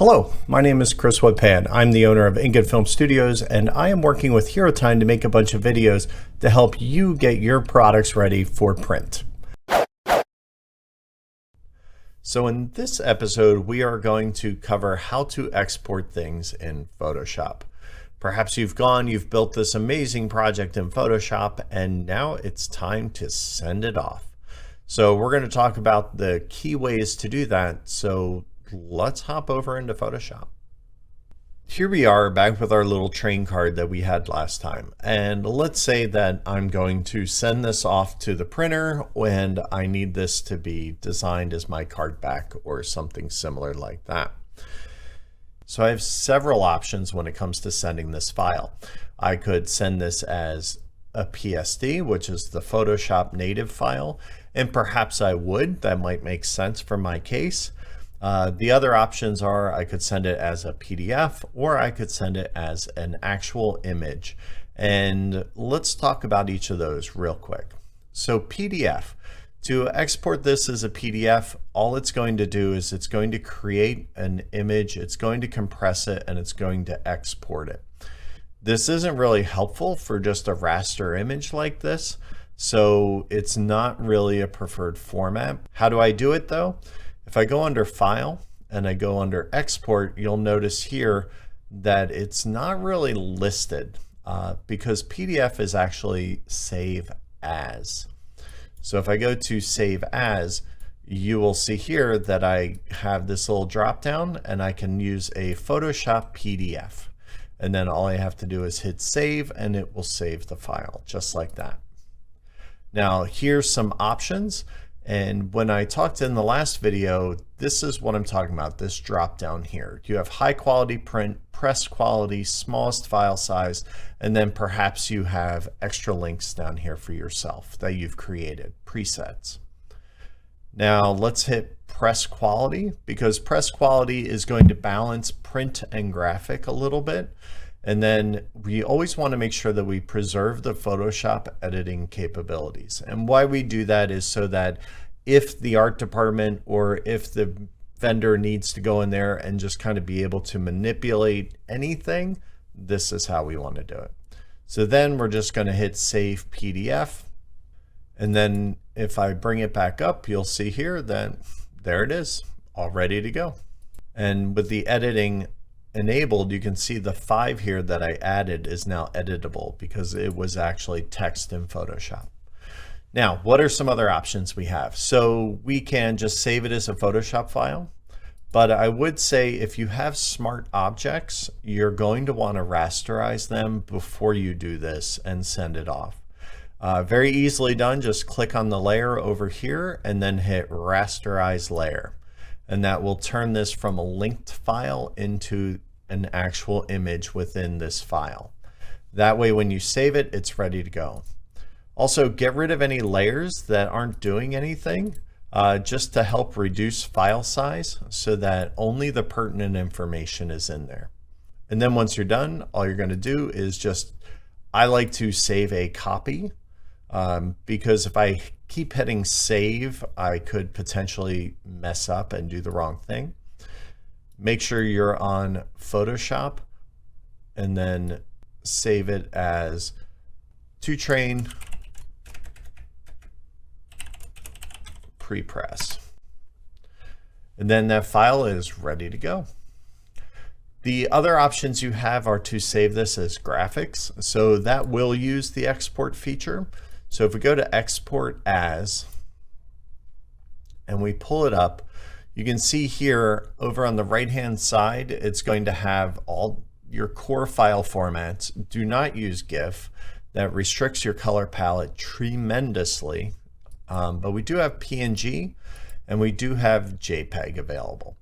Hello, my name is Chris Woodpan. I'm the owner of Ingot Film Studios, and I am working with Hero Time to make a bunch of videos to help you get your products ready for print. So in this episode, we are going to cover how to export things in Photoshop. Perhaps you've built this amazing project in Photoshop, and now it's time to send it off. So we're going to talk about the key ways to do that. So let's hop over into Photoshop. Here we are back with our little train card that we had last time. And let's say that I'm going to send this off to the printer and I need this to be designed as my card back or something similar like that. So I have several options when it comes to sending this file. I could send this as a PSD, which is the Photoshop native file, and perhaps I would. That might make sense for my case. The other options are I could send it as a PDF or I could send it as an actual image. And let's talk about each of those real quick. So PDF, to export this as a PDF, all it's going to do is it's going to create an image, it's going to compress it, and it's going to export it. This isn't really helpful for just a raster image like this, so it's not really a preferred format. How do I do it though? If I go under File and I go under Export, you'll notice here that it's not really listed because PDF is actually Save As. So if I go to Save As, you will see here that I have this little drop down and I can use a Photoshop PDF. And then all I have to do is hit Save and it will save the file just like that. Now here's some options. And when I talked in the last video, this is what I'm talking about, this drop down here. You have high quality print, press quality, smallest file size, and then perhaps you have extra links down here for yourself that you've created, presets. Now let's hit press quality because press quality is going to balance print and graphic a little bit. And then we always want to make sure that we preserve the Photoshop editing capabilities. And why we do that is so that if the art department or if the vendor needs to go in there and just kind of be able to manipulate anything, this is how we want to do it. So then we're just going to hit Save PDF. And then if I bring it back up, you'll see here that there it is, all ready to go. And with the editing enabled, you can see the 5 here that I added is now editable because it was actually text in Photoshop. Now, what are some other options we have? So we can just save it as a Photoshop file, but I would say if you have smart objects, you're going to want to rasterize them before you do this and send it off. Very easily done. Just click on the layer over here and then hit rasterize layer. And that will turn this from a linked file into an actual image within this file. That way, when you save it, it's ready to go. Also, get rid of any layers that aren't doing anything just to help reduce file size so that only the pertinent information is in there. And then once you're done, all you're going to do is I like to save a copy because if I keep hitting save, I could potentially mess up and do the wrong thing. Make sure you're on Photoshop and then save it as to train PrePress. And then that file is ready to go. The other options you have are to save this as graphics. So that will use the export feature. So if we go to export as, and we pull it up, you can see here over on the right-hand side, it's going to have all your core file formats. Do not use GIF. That restricts your color palette tremendously. But we do have PNG and we do have JPEG available.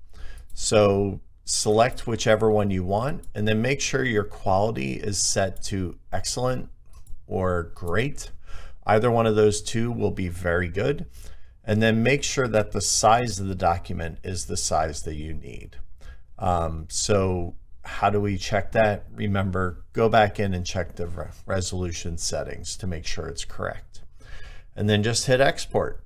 So select whichever one you want and then make sure your quality is set to excellent or great. Either one of those two will be very good. And then make sure that the size of the document is the size that you need. So how do we check that? Remember, go back in and check the resolution settings to make sure it's correct. And then just hit export.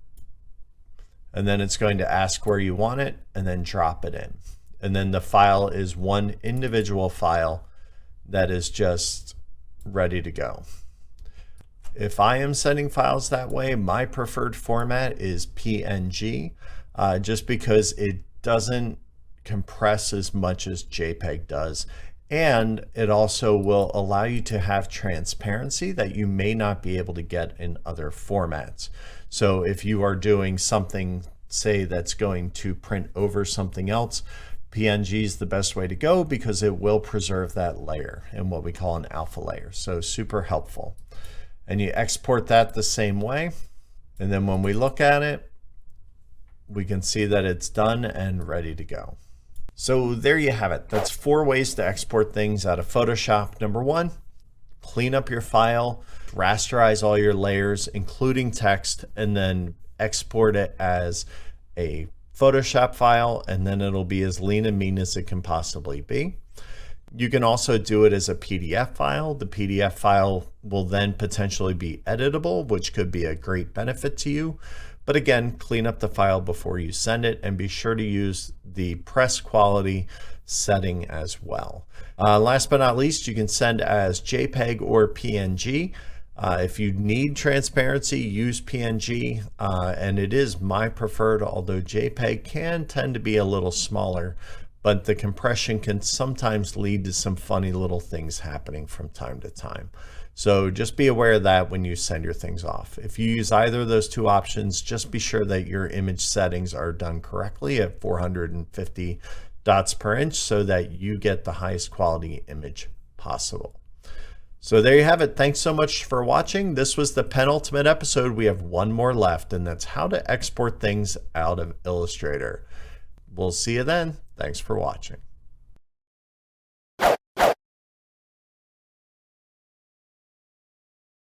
And then it's going to ask where you want it and then drop it in. And then the file is one individual file that is just ready to go. If I am sending files that way, my preferred format is PNG, just because it doesn't compress as much as JPEG does. And it also will allow you to have transparency that you may not be able to get in other formats. So if you are doing something, say, that's going to print over something else, PNG is the best way to go because it will preserve that layer in what we call an alpha layer. So super helpful. And you export that the same way. And then when we look at it, we can see that it's done and ready to go. So there you have it. That's 4 ways to export things out of Photoshop. Number 1, clean up your file, rasterize all your layers, including text, and then export it as a Photoshop file, and then it'll be as lean and mean as it can possibly be. You can also do it as a PDF file. The PDF file will then potentially be editable, which could be a great benefit to you. But again, clean up the file before you send it and be sure to use the press quality setting as well. Last but not least, you can send as JPEG or PNG. If you need transparency, use PNG, and it is my preferred, although JPEG can tend to be a little smaller, but the compression can sometimes lead to some funny little things happening from time to time. So just be aware of that when you send your things off. If you use either of those 2 options, just be sure that your image settings are done correctly at 450 dots per inch so that you get the highest quality image possible. So there you have it. Thanks so much for watching. This was the penultimate episode. We have 1 more left, and that's how to export things out of Illustrator. We'll see you then. Thanks for watching.